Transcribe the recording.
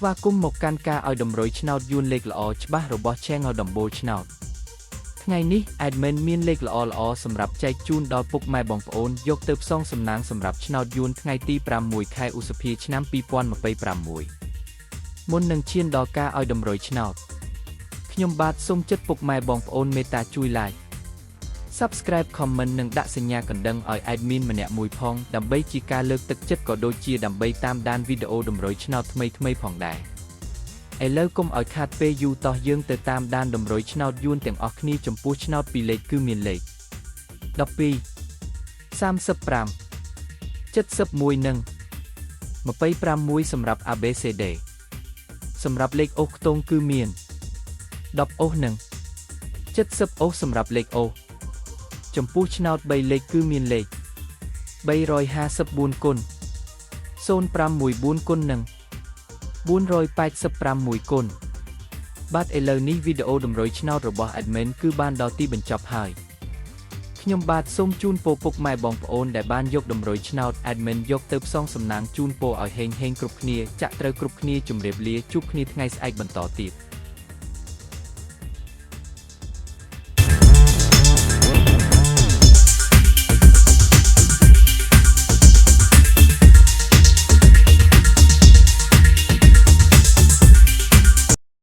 ស្វាគមន៍មកកាន់ការឲ្យតម្រុយឆ្នោតយួនលេខល្អច្បាស់របស់ Channel ដំបូលឆ្នោតថ្ងៃនេះ Admin មានលេខល្អៗសម្រាប់ចែកជូនដល់ពុកម៉ែបងប្អូនយកទៅផ្សងសំណាងសម្រាប់ឆ្នោតយួនថ្ងៃទី6 ខែឧសភាឆ្នាំ2026មុននឹងឈានដល់ការឲ្យតម្រុយឆ្នោតខ្ញុំបាទសូមចិត្តពុកម៉ែបងប្អូនមេត្តាជួយ Like Subscribe Comment និងដាក់សញ្ញាកណ្ដឹងឲ្យ Admin ម្នាក់មួយផងដើម្បីជាការលើកទឹកចិត្តក៏ដូចជាដើម្បីតាមដានវីដេអូតម្រុយឆ្នោតថ្មីៗផងដែរឥឡូវកុំឲ្យខាតពេលយូរតោះយើងទៅតាមដានតម្រុយឆ្នោតយួនទាំងអស់គ្នាចំពោះឆ្នោតពីរលេខគឺមានលេខ12 35 71និង25សម្រាប់ ABCD សម្រាប់លេខអូសខ្ទង់គឺមាន10អូសនិង70អូសសម្រាប់លេខអូសចំពោះឆ្នោត3លេខគឺមានលេខ354គុណ054គុណនិង486គុណបាទឥឡូវនេះវីដេអូតម្រុយឆ្នោតរបស់ Admin គឺបានដល់ទីបញ្ចប់ហើយខ្ញុំបាទសូមជូនពរពុកម៉ែបងប្អូនដែលបានយកតម្រុយឆ្នោត Admin យកទៅផ្សងសំណាងជូនពរឲ្យហេងៗគ្រប់គ្នាចាក់ត្រូវគ្រប់គ្នាជម្រាបលាជួបគ្នាថ្ងៃស្អែកបន្តទៀត